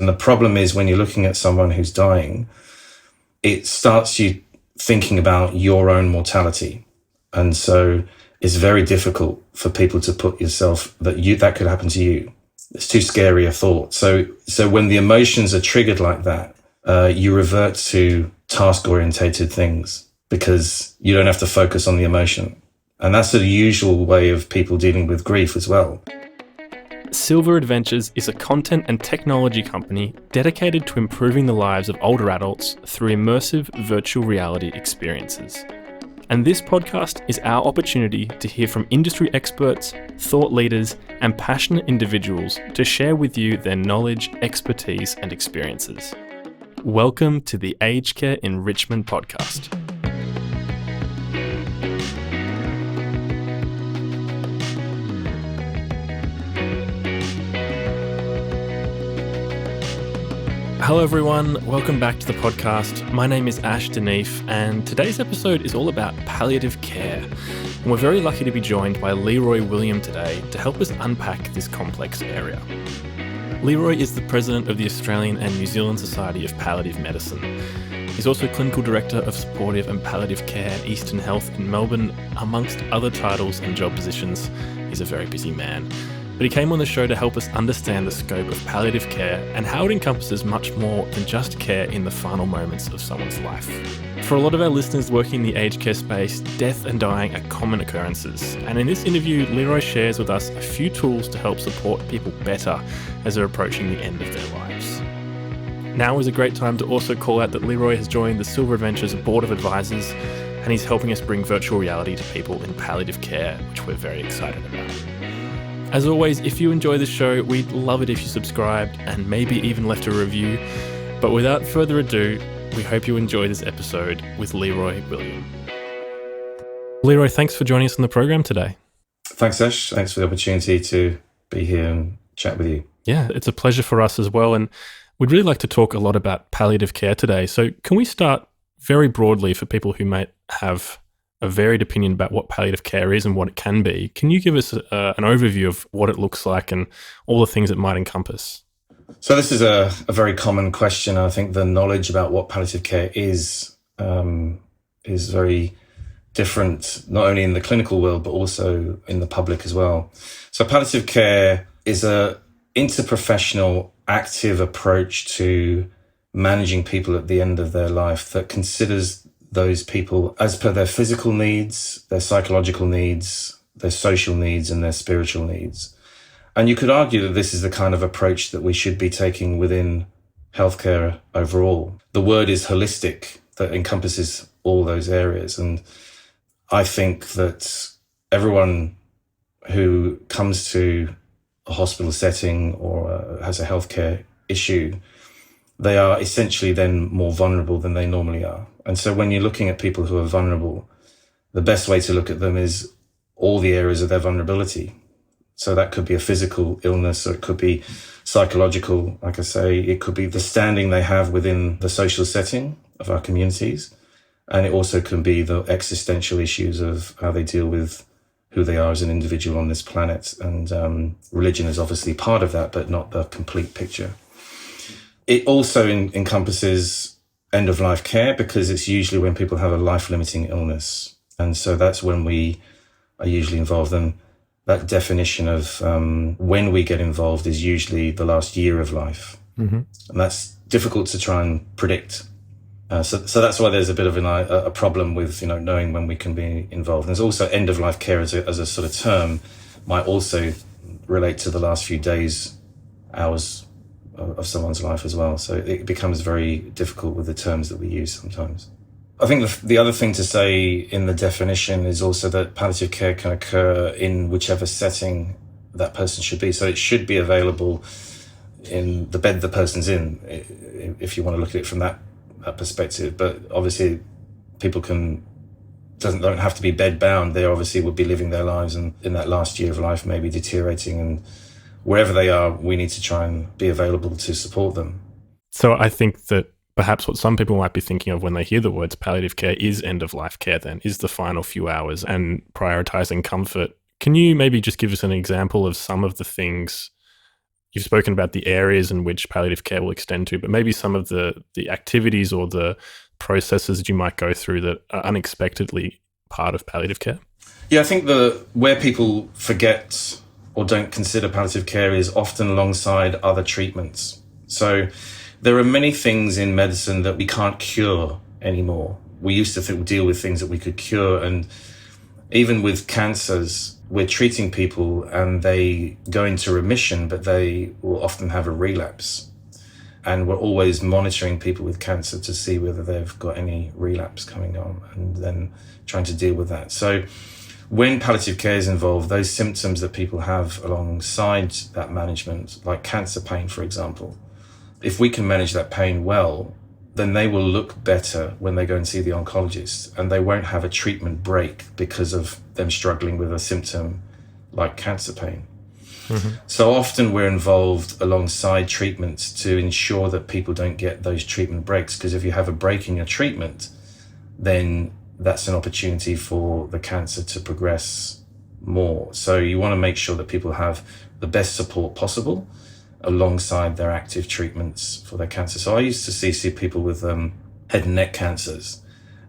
And the problem is when you're looking at someone who's dying, it starts you thinking about your own mortality. And so it's very difficult for people to put yourself that could happen to you. It's too scary a thought. So when the emotions are triggered like that, you revert to task-orientated things because you don't have to focus on the emotion. And that's the usual way of people dealing with grief as well. SilVR Adventures is a content and technology company dedicated to improving the lives of older adults through immersive virtual reality experiences. And this podcast is our opportunity to hear from industry experts, thought leaders, and passionate individuals to share with you their knowledge, expertise, and experiences. Welcome to the Aged Care Enrichment Podcast. Hello everyone, welcome back to the podcast. My name is Ash Deneef, and today's episode is all about palliative care. And we're very lucky to be joined by Leeroy William today to help us unpack this complex area. Leeroy is the president of the Australian and New Zealand Society of Palliative Medicine. He's also clinical director of supportive and palliative care at Eastern Health in Melbourne. Amongst other titles and job positions, he's a very busy man. But he came on the show to help us understand the scope of palliative care and how it encompasses much more than just care in the final moments of someone's life. For a lot of our listeners working in the aged care space, death and dying are common occurrences. And in this interview, Leeroy shares with us a few tools to help support people better as they're approaching the end of their lives. Now is a great time to also call out that Leeroy has joined the SilVR Adventures Board of Advisors, and he's helping us bring virtual reality to people in palliative care, which we're very excited about. As always, if you enjoy the show, we'd love it if you subscribed and maybe even left a review. But without further ado, we hope you enjoy this episode with Leeroy William. Leeroy, thanks for joining us on the program today. Thanks, Ash. Thanks for the opportunity to be here and chat with you. Yeah, it's a pleasure for us as well. And we'd really like to talk a lot about palliative care today. So can we start very broadly for people who might have a varied opinion about what palliative care is and what it can be? Can you give us an overview of what it looks like and all the things it might encompass? So this is a very common question. I think the knowledge about what palliative care is very different, not only in the clinical world, but also in the public as well. So palliative care is a interprofessional, active approach to managing people at the end of their life that considers those people as per their physical needs, their psychological needs, their social needs, and their spiritual needs. And you could argue that this is the kind of approach that we should be taking within healthcare overall. The word is holistic, that encompasses all those areas. And I think that everyone who comes to a hospital setting or has a healthcare issue, they are essentially then more vulnerable than they normally are. And so when you're looking at people who are vulnerable, the best way to look at them is all the areas of their vulnerability. So that could be a physical illness, or it could be psychological, like I say. It could be the standing they have within the social setting of our communities. And it also can be the existential issues of how they deal with who they are as an individual on this planet. And religion is obviously part of that, but not the complete picture. It also encompasses end-of-life care, because it's usually when people have a life-limiting illness. And so that's when we are usually involved. And that definition of when we get involved is usually the last year of life. Mm-hmm. And that's difficult to try and predict. So that's why there's a bit of a problem with knowing when we can be involved. And there's also end-of-life care as a sort of term might also relate to the last few days, hours of someone's life as well. So it becomes very difficult with the terms that we use sometimes. I think the other thing to say in the definition is also that palliative care can occur in whichever setting that person should be. So it should be available in the bed the person's in, if you want to look at it from that perspective. But obviously people don't have to be bed bound. They obviously would be living their lives, and in that last year of life maybe deteriorating, and wherever they are, we need to try and be available to support them. So I think that perhaps what some people might be thinking of when they hear the words palliative care is end-of-life care then, is the final few hours and prioritising comfort. Can you maybe just give us an example of some of the things you've spoken about the areas in which palliative care will extend to, but maybe some of the activities or the processes that you might go through that are unexpectedly part of palliative care? Yeah, I think where people forget or don't consider palliative care is often alongside other treatments. So there are many things in medicine that we can't cure anymore. We used to deal with things that we could cure, and even with cancers, we're treating people and they go into remission, but they will often have a relapse. And we're always monitoring people with cancer to see whether they've got any relapse coming on, and then trying to deal with that. So when palliative care is involved, those symptoms that people have alongside that management, like cancer pain, for example, if we can manage that pain well, then they will look better when they go and see the oncologist, and they won't have a treatment break because of them struggling with a symptom like cancer pain. Mm-hmm. So often we're involved alongside treatments to ensure that people don't get those treatment breaks, because if you have a break in your treatment, then that's an opportunity for the cancer to progress more. So you want to make sure that people have the best support possible alongside their active treatments for their cancer. So I used to see people with head and neck cancers,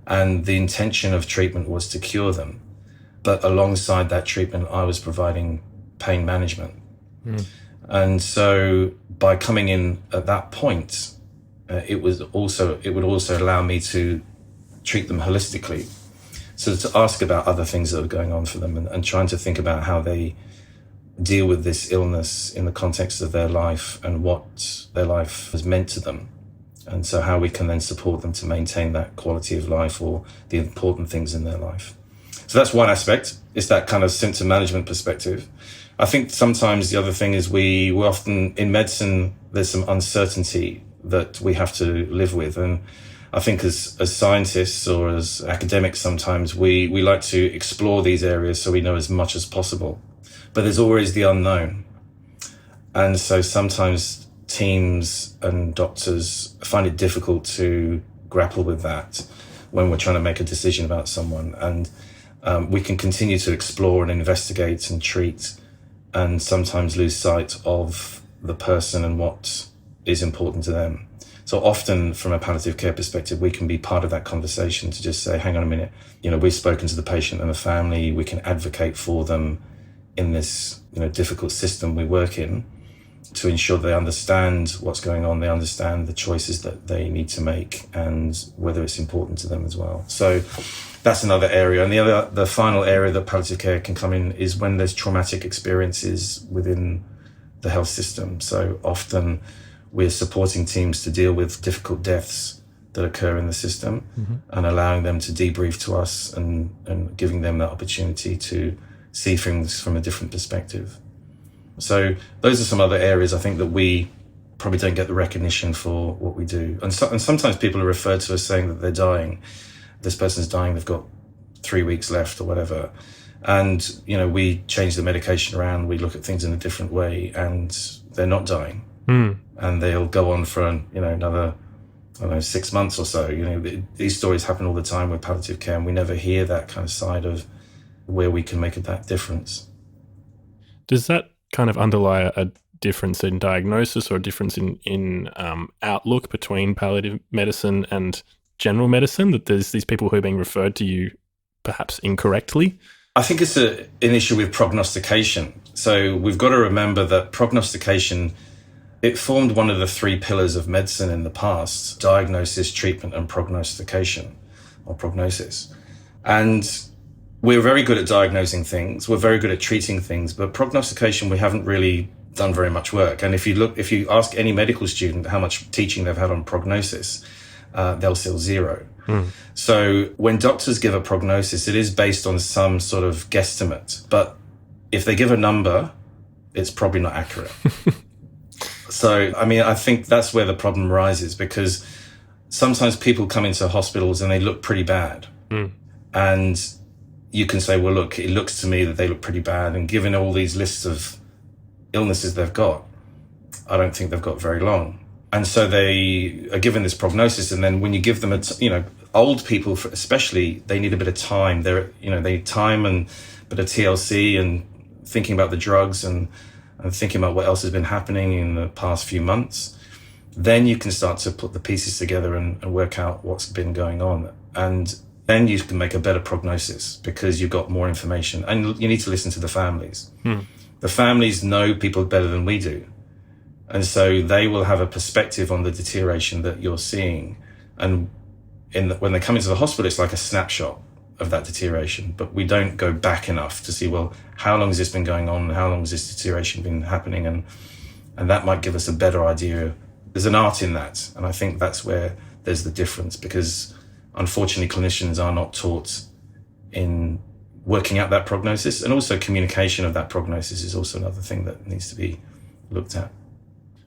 and the intention of treatment was to cure them. But alongside that treatment, I was providing pain management. Mm. And so by coming in at that point, it would also allow me to treat them holistically. So to ask about other things that are going on for them, and trying to think about how they deal with this illness in the context of their life and what their life has meant to them. And so how we can then support them to maintain that quality of life or the important things in their life. So that's one aspect. It's that kind of symptom management perspective. I think sometimes the other thing is we often, in medicine, there's some uncertainty that we have to live with. And I think as scientists or as academics, sometimes we like to explore these areas so we know as much as possible. But there's always the unknown. And so sometimes teams and doctors find it difficult to grapple with that when we're trying to make a decision about someone. And we can continue to explore and investigate and treat, and sometimes lose sight of the person and what is important to them. So often from a palliative care perspective, we can be part of that conversation to just say, hang on a minute, we've spoken to the patient and the family, we can advocate for them in this difficult system we work in, to ensure they understand what's going on, they understand the choices that they need to make, and whether it's important to them as well. So that's another area. And the final area that palliative care can come in is when there's traumatic experiences within the health system. So often we're supporting teams to deal with difficult deaths that occur in the system, mm-hmm. and allowing them to debrief to us and giving them that opportunity to see things from a different perspective. So those are some other areas I think that we probably don't get the recognition for what we do. And sometimes people are referred to as saying that they're dying. This person's dying, they've got 3 weeks left or whatever. And, we change the medication around, we look at things in a different way, and they're not dying. Mm. And they'll go on for, another, 6 months or so. These stories happen all the time with palliative care, and we never hear that kind of side of where we can make that difference. Does that kind of underlie a difference in diagnosis or a difference in outlook between palliative medicine and general medicine, that there's these people who are being referred to you perhaps incorrectly? I think it's an issue with prognostication. So we've got to remember that prognostication, it formed one of the 3 pillars of medicine in the past: diagnosis, treatment, and prognostication, or prognosis. And we're very good at diagnosing things, we're very good at treating things, but prognostication, we haven't really done very much work. And if you ask any medical student how much teaching they've had on prognosis, they'll say 0. Mm. So when doctors give a prognosis, it is based on some sort of guesstimate. But if they give a number, it's probably not accurate. So, I think that's where the problem arises, because sometimes people come into hospitals and they look pretty bad. Mm. And you can say, well, look, it looks to me that they look pretty bad. And given all these lists of illnesses they've got, I don't think they've got very long. And so they are given this prognosis. And then when you give them, old people especially, they need a bit of time. They need time and a bit of TLC and thinking about the drugs and and thinking about what else has been happening in the past few months, then you can start to put the pieces together and work out what's been going on. And then you can make a better prognosis because you've got more information. And you need to listen to the families. The families know people better than we do. And so they will have a perspective on the deterioration that you're seeing. And when they come into the hospital, it's like a snapshot of that deterioration. But we don't go back enough to see, well, how long has this been going on? How long has this deterioration been happening? And that might give us a better idea. There's an art in that. And I think that's where there's the difference, because unfortunately clinicians are not taught in working out that prognosis, and also communication of that prognosis is also another thing that needs to be looked at.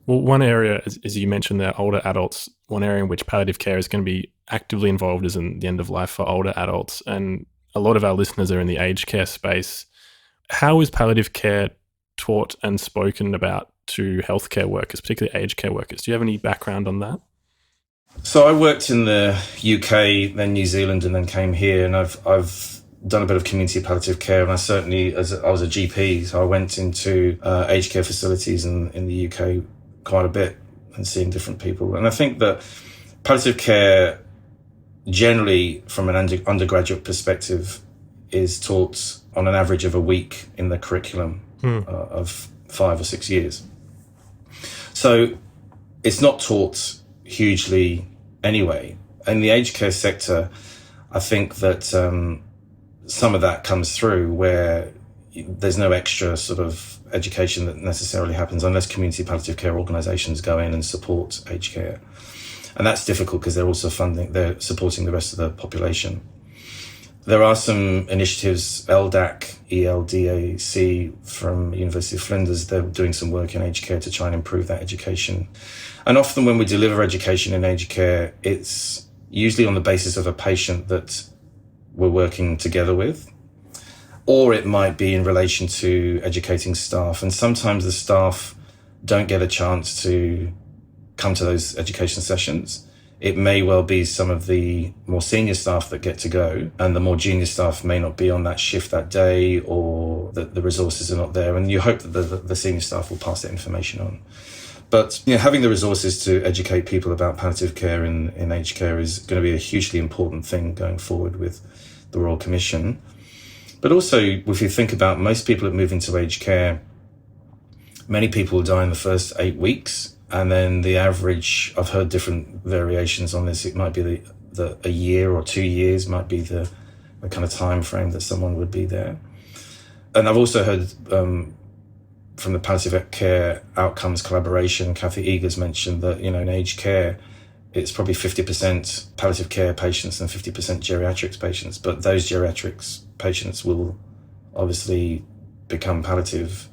Well, one area, as you mentioned there, older adults, one area in which palliative care is going to be actively involved is in the end of life for older adults. And a lot of our listeners are in the aged care space. How is palliative care taught and spoken about to healthcare workers, particularly aged care workers? Do you have any background on that? So I worked in the UK, then New Zealand, and then came here, and I've done a bit of community palliative care, and I certainly, I was a GP, so I went into aged care facilities in the UK quite a bit and seeing different people. And I think that palliative care generally from an undergraduate perspective is taught on an average of a week in the curriculum of 5 or 6 years. So it's not taught hugely anyway. In the aged care sector, I think that some of that comes through where there's no extra sort of education that necessarily happens unless community palliative care organisations go in and support aged care. And that's difficult because they're supporting the rest of the population. There are some initiatives, LDAC, ELDAC from University of Flinders, they're doing some work in aged care to try and improve that education. And often when we deliver education in aged care, it's usually on the basis of a patient that we're working together with, or it might be in relation to educating staff. And sometimes the staff don't get a chance to come to those education sessions. It may well be some of the more senior staff that get to go, and the more junior staff may not be on that shift that day, or that the resources are not there. And you hope that the senior staff will pass that information on. But having the resources to educate people about palliative care in aged care is going to be a hugely important thing going forward with the Royal Commission. But also, if you think about most people that move into aged care, many people die in the first 8 weeks. And then the average, I've heard different variations on this. It might be a year or 2 years might be the kind of time frame that someone would be there. And I've also heard from the Palliative Care Outcomes Collaboration, Kathy Eagers mentioned that, in aged care, it's probably 50% palliative care patients and 50% geriatrics patients. But those geriatrics patients will obviously become palliative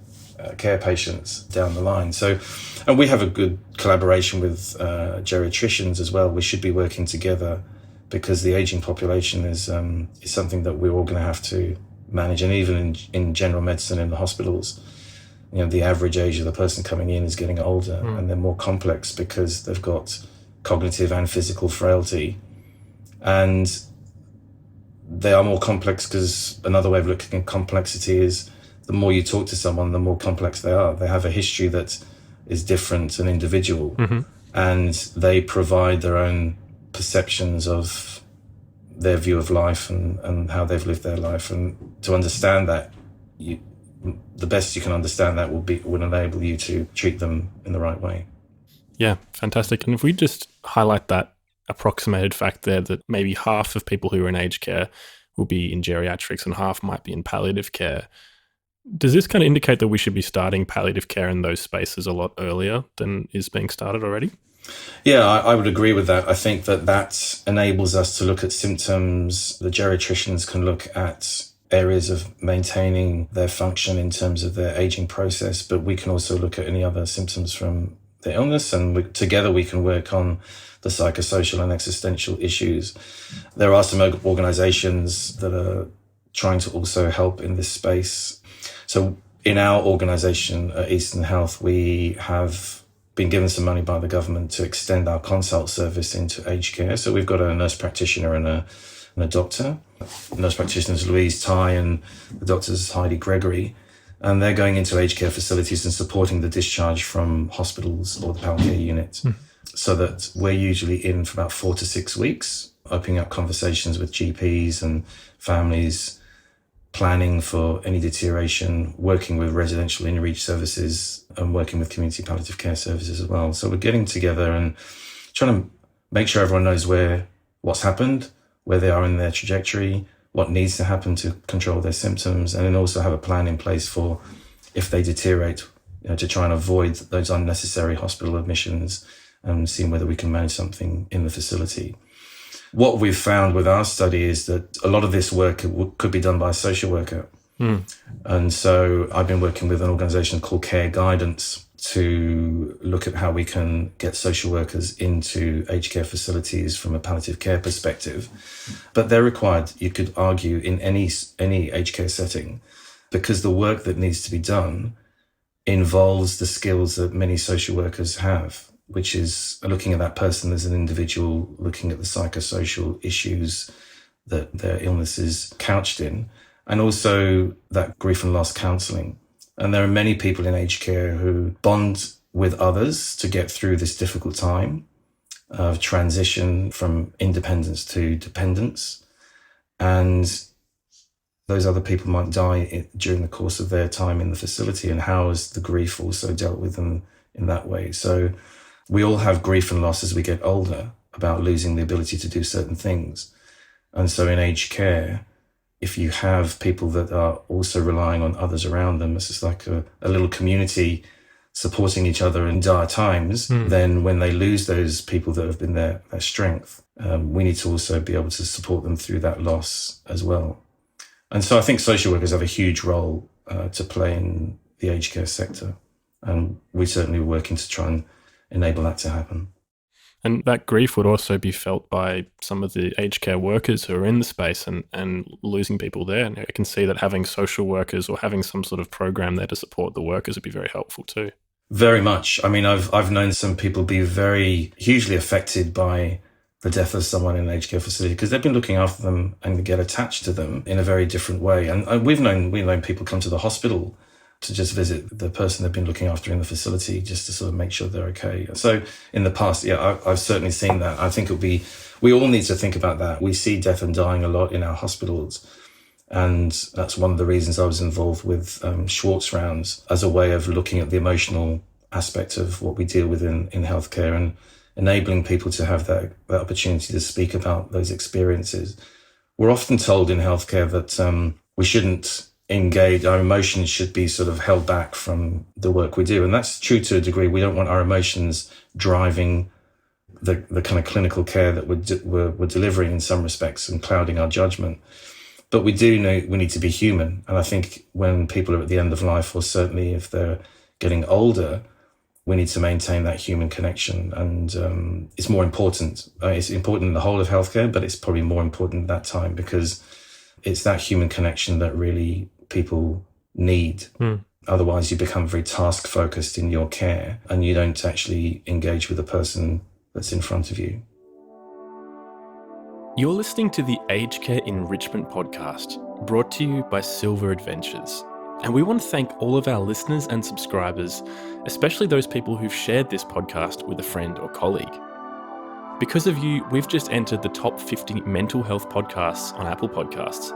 care patients down the line. So, and we have a good collaboration with geriatricians as well. We should be working together because the aging population is something that we're all going to have to manage. And even in general medicine in the hospitals, the average age of the person coming in is getting older, and they're more complex because they've got cognitive and physical frailty. And they are more complex because another way of looking at complexity is the more you talk to someone, the more complex they are. They have a history that is different and individual, and they provide their own perceptions of their view of life and how they've lived their life. And to understand that, the best you can understand that will enable you to treat them in the right way. Yeah, fantastic. And if we just highlight that approximated fact there that maybe half of people who are in aged care will be in geriatrics and half might be in palliative care, does this kind of indicate that we should be starting palliative care in those spaces a lot earlier than is being started already? Yeah, I would agree with that. I think that enables us to look at symptoms. The geriatricians can look at areas of maintaining their function in terms of their aging process, but we can also look at any other symptoms from the illness, and together we can work on the psychosocial and existential issues. There are some organisations that are trying to also help in this space. So in our organisation at Eastern Health, we have been given some money by the government to extend our consult service into aged care. So we've got a nurse practitioner and a doctor. The nurse practitioner is Louise Ty and the doctor is Heidi Gregory. and they're going into aged care facilities and supporting the discharge from hospitals or the palliative care unit. So that we're usually in for about 4 to 6 weeks, opening up conversations with GPs and families, planning for any deterioration, working with residential in-reach services and working with community palliative care services as well. So we're getting together and trying to make sure everyone knows what's happened, where they are in their trajectory, what needs to happen to control their symptoms, and then also have a plan in place for if they deteriorate, to try and avoid those unnecessary hospital admissions and seeing whether we can manage something in the facility. What we've found with our study is that a lot of this work could be done by a social worker. And so I've been working with an organisation called Care Guidance to look at how we can get social workers into aged care facilities from a palliative care perspective. But they're required, you could argue, in any aged care setting, because the work that needs to be done involves the skills that many social workers have, which is looking at that person as an individual, looking at the psychosocial issues that their illness is couched in, and also that grief and loss counselling. And there are many people in aged care who bond with others to get through this difficult time of transition from independence to dependence. And those other people might die during the course of their time in the facility. And how is the grief also dealt with them in that way? So we all have grief and loss as we get older about losing the ability to do certain things. And so in aged care, if you have people that are also relying on others around them, it's just like a little community supporting each other in dire times, then when they lose those people that have been their strength, we need to also be able to support them through that loss as well. And so I think social workers have a huge role to play in the aged care sector. And we're certainly working to try and enable that to happen. And that grief would also be felt by some of the aged care workers who are in the space and losing people there. And I can see that having social workers or having some sort of program there to support the workers would be very helpful too. Very much. I mean, I've known some people be very hugely affected by the death of someone in an aged care facility because they've been looking after them and get attached to them in a very different way. And we've known people come to the hospital to just visit the person they've been looking after in the facility just to sort of make sure they're okay. So in the past, I've certainly seen that. I think we all need to think about that. We see death and dying a lot in our hospitals. And that's one of the reasons I was involved with Schwartz rounds as a way of looking at the emotional aspect of what we deal with in healthcare and enabling people to have that opportunity to speak about those experiences. We're often told in healthcare that we shouldn't engage, our emotions should be sort of held back from the work we do. And that's true to a degree. We don't want our emotions driving the kind of clinical care that we're delivering in some respects and clouding our judgment. But we do know we need to be human. And I think when people are at the end of life, or certainly if they're getting older, we need to maintain that human connection. And it's more important. It's important in the whole of healthcare, but it's probably more important at that time because it's that human connection that really people need. Otherwise, you become very task-focused in your care and you don't actually engage with the person that's in front of you. You're listening to the Aged Care Enrichment Podcast, brought to you by SilVR Adventures. And we want to thank all of our listeners and subscribers, especially those people who've shared this podcast with a friend or colleague. Because of you, we've just entered the top 50 mental health podcasts on Apple Podcasts,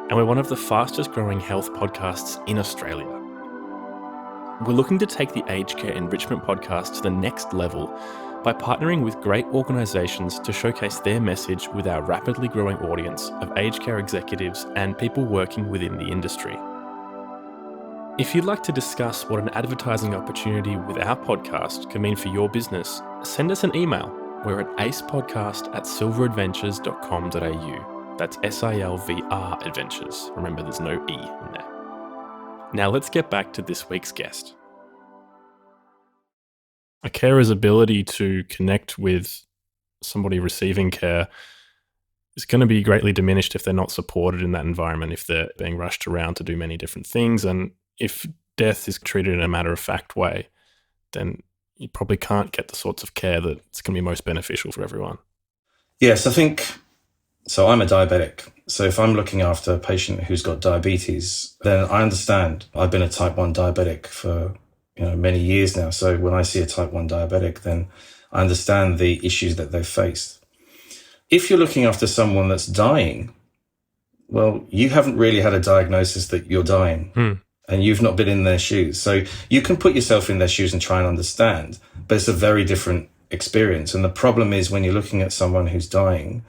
and we're one of the fastest growing health podcasts in Australia. We're looking to take the Aged Care Enrichment Podcast to the next level by partnering with great organisations to showcase their message with our rapidly growing audience of aged care executives and people working within the industry. If you'd like to discuss what an advertising opportunity with our podcast can mean for your business, send us an email. We're at acepodcast@silveradventures.com.au. That's SILVR Adventures. Remember, there's no E in there. Now let's get back to this week's guest. A carer's ability to connect with somebody receiving care is going to be greatly diminished if they're not supported in that environment, if they're being rushed around to do many different things. And if death is treated in a matter-of-fact way, then you probably can't get the sorts of care that's going to be most beneficial for everyone. Yes, I think So I'm a diabetic. So if I'm looking after a patient who's got diabetes, then I understand. I've been a type 1 diabetic for many years now. So when I see a type 1 diabetic, then I understand the issues that they've faced. If you're looking after someone that's dying, well, you haven't really had a diagnosis that you're dying and you've not been in their shoes. So you can put yourself in their shoes and try and understand, but it's a very different experience. And the problem is when you're looking at someone who's dying,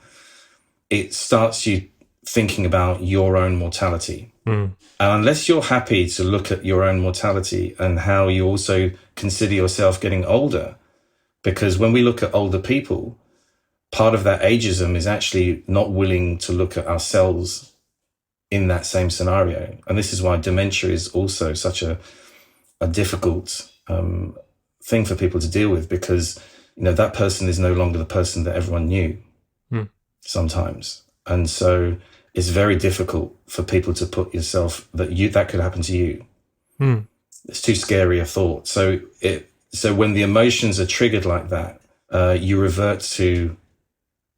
it starts you thinking about your own mortality. And unless you're happy to look at your own mortality and how you also consider yourself getting older, because when we look at older people, part of that ageism is actually not willing to look at ourselves in that same scenario. And this is why dementia is also such a difficult thing for people to deal with, because that person is no longer the person that everyone knew sometimes. And so it's very difficult for people to put yourself that could happen to you. It's too scary a thought. So when the emotions are triggered like that, you revert to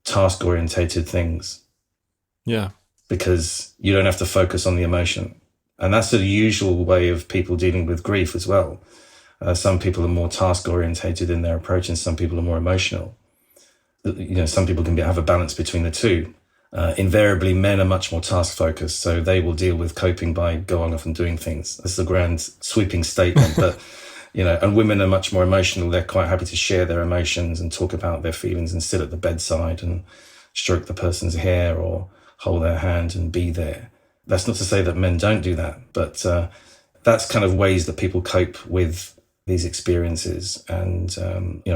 task-orientated things. Yeah. Because you don't have to focus on the emotion. And that's the usual way of people dealing with grief as well. Some people are more task-orientated in their approach and some people are more emotional. Some people can have a balance between the two. Invariably, men are much more task-focused, so they will deal with coping by going off and doing things. That's the grand sweeping statement. But, and women are much more emotional. They're quite happy to share their emotions and talk about their feelings and sit at the bedside and stroke the person's hair or hold their hand and be there. That's not to say that men don't do that, but that's kind of ways that people cope with these experiences. And,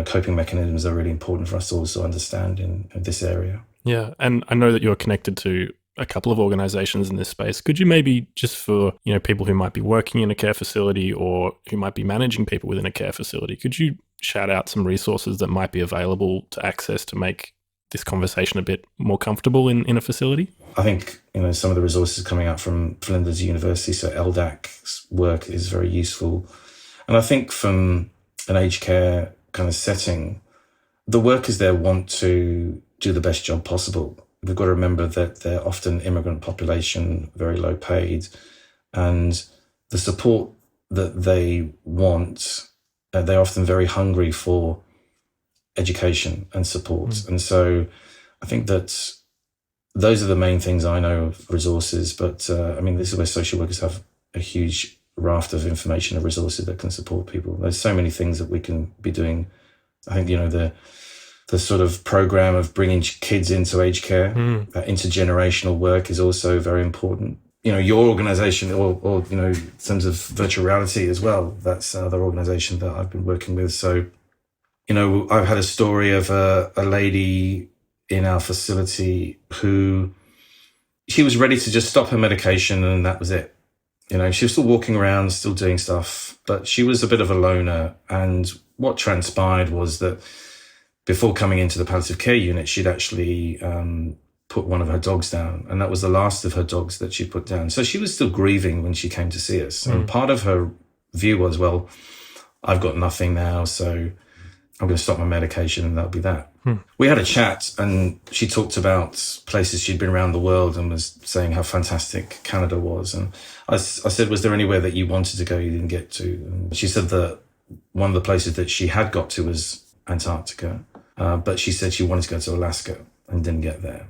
coping mechanisms are really important for us to also understand in this area. Yeah, and I know that you're connected to a couple of organizations in this space. Could you maybe, just for people who might be working in a care facility or who might be managing people within a care facility, could you shout out some resources that might be available to access to make this conversation a bit more comfortable in a facility? I think some of the resources coming out from Flinders University, so LDAC's work is very useful. And I think from an aged care kind of setting, the workers there want to do the best job possible. We've got to remember that they're often immigrant population, very low paid, and the support that they want, they're often very hungry for education and support. And so I think that those are the main things I know of resources. But this is where social workers have a huge raft of information and resources that can support people. There's so many things that we can be doing. I think, the sort of program of bringing kids into aged care, that intergenerational work is also very important. Your organization or in terms of virtual reality as well, that's another organization that I've been working with. So, I've had a story of a lady in our facility who she was ready to just stop her medication and that was it. She was still walking around, still doing stuff, but she was a bit of a loner. And what transpired was that before coming into the palliative care unit, she'd actually put one of her dogs down. And that was the last of her dogs that she put down. So she was still grieving when she came to see us. And part of her view was, well, I've got nothing now, so I'm going to stop my medication and that'll be that. We had a chat and she talked about places she'd been around the world and was saying how fantastic Canada was. And I said, was there anywhere that you wanted to go you didn't get to? And she said that one of the places that she had got to was Antarctica. But she said she wanted to go to Alaska and didn't get there.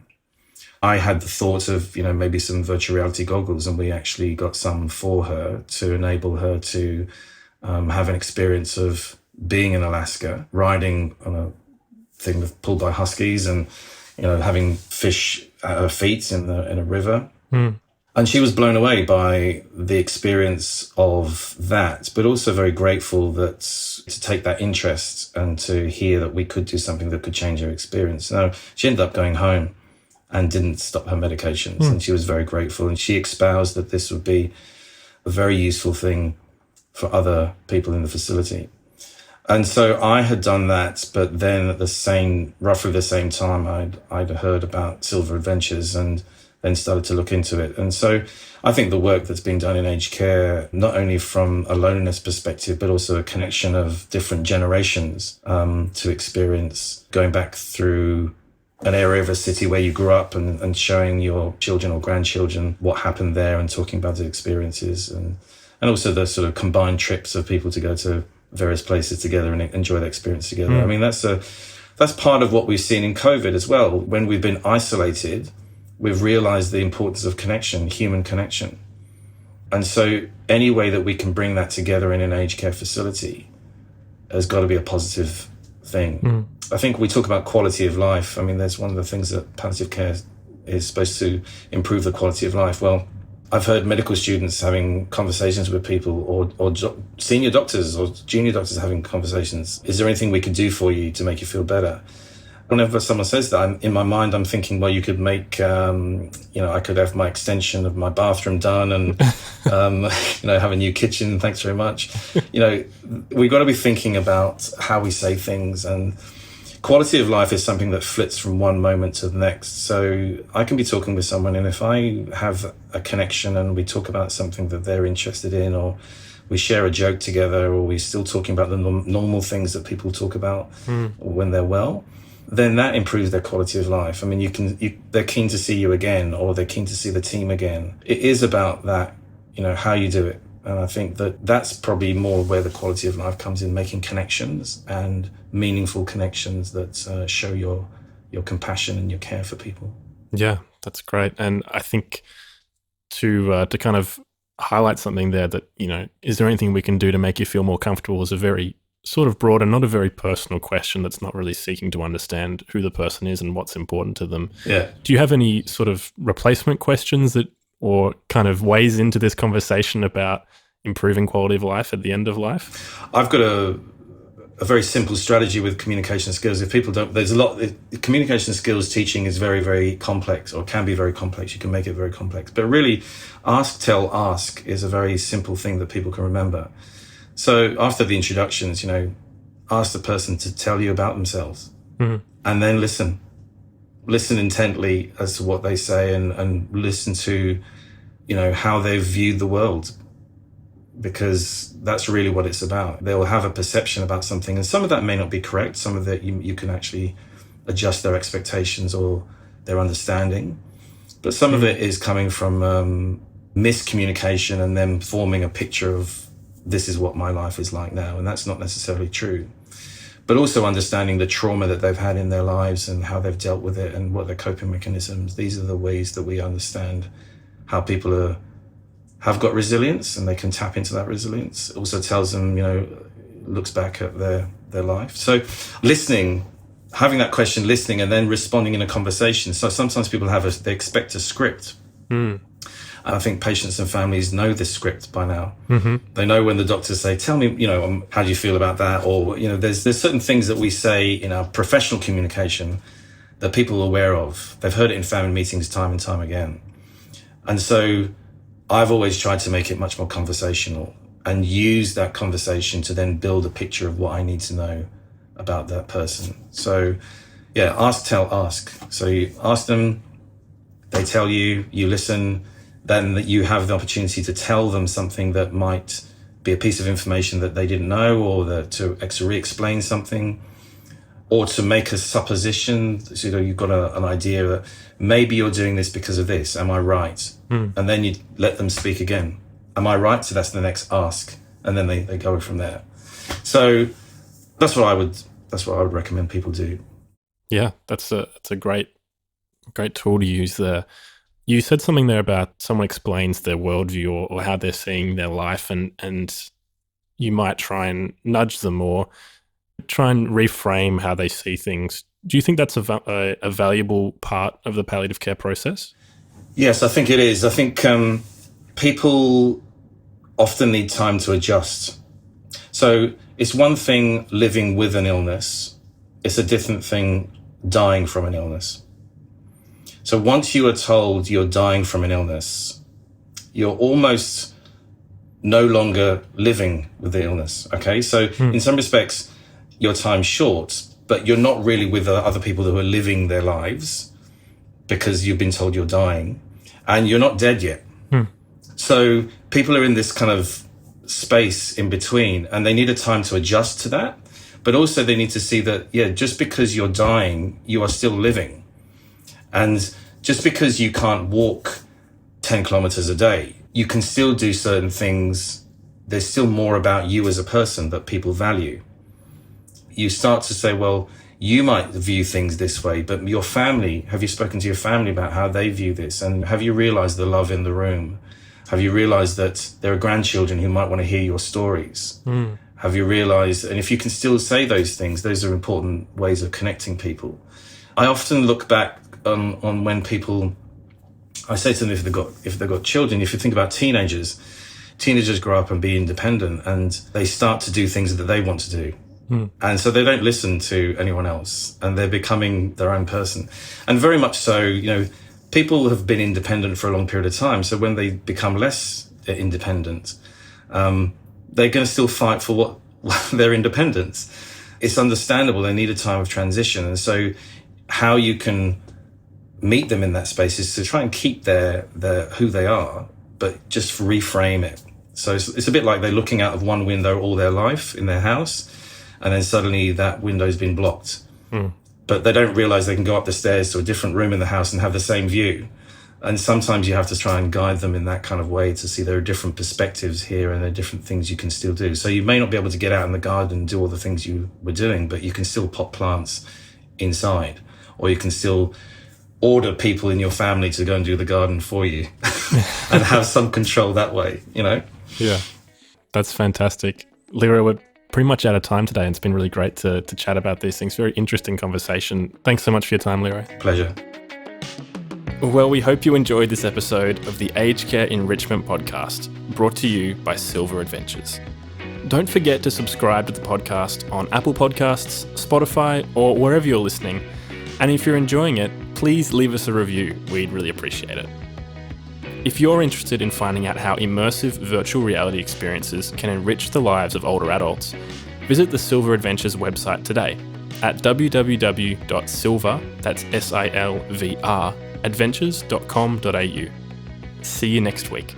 I had the thought of, maybe some virtual reality goggles, and we actually got some for her to enable her to have an experience of being in Alaska, riding on a thing pulled by huskies and, having fish at her feet in a river. And she was blown away by the experience of that, but also very grateful that to take that interest and to hear that we could do something that could change her experience. Now, she ended up going home and didn't stop her medications, and she was very grateful. And she espoused that this would be a very useful thing for other people in the facility. And so I had done that, but then at roughly the same time, I'd heard about Silver Adventures and then started to look into it. And so I think the work that's being done in aged care, not only from a loneliness perspective, but also a connection of different generations to experience, going back through an area of a city where you grew up and showing your children or grandchildren what happened there and talking about the experiences and also the sort of combined trips of people to go to various places together and enjoy the experience together. I mean, that's part of what we've seen in COVID as well. When we've been isolated, we've realized the importance of connection, human connection. And so any way that we can bring that together in an aged care facility has got to be a positive thing. I think we talk about quality of life. I mean, there's one of the things that palliative care is supposed to improve the quality of life. Well, I've heard medical students having conversations with people or senior doctors or junior doctors having conversations. Is there anything we could do for you to make you feel better? Whenever someone says that, in my mind, I'm thinking, well, you could make, I could have my extension of my bathroom done and, have a new kitchen. Thanks very much. We've got to be thinking about how we say things, and quality of life is something that flits from one moment to the next. So I can be talking with someone, and if I have a connection and we talk about something that they're interested in, or we share a joke together, or we're still talking about the normal things that people talk about when they're well, then that improves their quality of life. I mean, they're keen to see you again, or they're keen to see the team again. It is about that, how you do it. And I think that that's probably more where the quality of life comes in, making connections and meaningful connections that show your compassion and your care for people. Yeah, that's great. And I think to kind of highlight something there that, is there anything we can do to make you feel more comfortable is a very sort of broad and not a very personal question that's not really seeking to understand who the person is and what's important to them. Yeah. Do you have any sort of replacement questions or kind of ways into this conversation about improving quality of life at the end of life? I've got a very simple strategy with communication skills. If people don't, communication skills teaching is very, very complex, or can be very complex. You can make it very complex. But really, ask, tell, ask is a very simple thing that people can remember. So after the introductions, ask the person to tell you about themselves, and then listen intently as to what they say, and listen to, how they've viewed the world, because that's really what it's about. They'll have a perception about something, and some of that may not be correct. Some of that you can actually adjust their expectations or their understanding, but some of it is coming from miscommunication and them forming a picture of, this is what my life is like now, and that's not necessarily true. But also understanding the trauma that they've had in their lives and how they've dealt with it and what their coping mechanisms. These are the ways that we understand how people have got resilience, and they can tap into that resilience. It also tells them, looks back at their life. So listening, having that question, listening, and then responding in a conversation. So sometimes people they expect a script. And I think patients and families know this script by now. They know when the doctors say, tell me, how do you feel about that? Or, there's certain things that we say in our professional communication that people are aware of. They've heard it in family meetings time and time again. And so I've always tried to make it much more conversational and use that conversation to then build a picture of what I need to know about that person. So yeah, ask, tell, ask. So you ask them, they tell you, you listen, then that you have the opportunity to tell them something that might be a piece of information that they didn't know, or to re-explain something, or to make a supposition. So you've got an idea that maybe you're doing this because of this. Am I right? And then you let them speak again. Am I right? So that's the next ask, and then they go from there. So that's what I would recommend people do. Yeah, that's a great tool to use there. You said something there about someone explains their worldview or how they're seeing their life, and you might try and nudge them or try and reframe how they see things. Do you think that's a valuable part of the palliative care process? Yes, I think it is. I think people often need time to adjust. So it's one thing living with an illness. It's a different thing dying from an illness. So once you are told you're dying from an illness, you're almost no longer living with the illness, okay? So in some respects, your time's short, but you're not really with other people who are living their lives because you've been told you're dying, and you're not dead yet. So people are in this kind of space in between, and they need a time to adjust to that. But also they need to see that, just because you're dying, you are still living. And just because you can't walk 10 kilometers a day, you can still do certain things. There's still more about you as a person that people value. You start to say, well, you might view things this way, but your family, have you spoken to your family about how they view this? And have you realized the love in the room? Have you realized that there are grandchildren who might want to hear your stories? Have you realized, and if you can still say those things, those are important ways of connecting people. I often look back on when people, I say to them, if they've got children, if you think about teenagers grow up and be independent, and they start to do things that they want to do. And so they don't listen to anyone else, and they're becoming their own person. And very much so, people have been independent for a long period of time. So when they become less independent, they're going to still fight for their independence. It's understandable. They need a time of transition. And so how you can meet them in that space is to try and keep their who they are, but just reframe it. So it's a bit like they're looking out of one window all their life in their house, and then suddenly that window's been blocked. But they don't realize they can go up the stairs to a different room in the house and have the same view. And sometimes you have to try and guide them in that kind of way to see there are different perspectives here and there are different things you can still do. So you may not be able to get out in the garden and do all the things you were doing, but you can still pot plants inside, or you can still order people in your family to go and do the garden for you and have some control that way, Yeah, that's fantastic. Leeroy, we're pretty much out of time today, and it's been really great to chat about these things. Very interesting conversation. Thanks so much for your time, Leeroy. Pleasure. Well, we hope you enjoyed this episode of the Aged Care Enrichment Podcast, brought to you by SilVR Adventures. Don't forget to subscribe to the podcast on Apple Podcasts, Spotify, or wherever you're listening. And if you're enjoying it, please leave us a review. We'd really appreciate it. If you're interested in finding out how immersive virtual reality experiences can enrich the lives of older adults, visit the SilVR Adventures website today at www.silvr, that's SILVR, adventures.com.au. See you next week.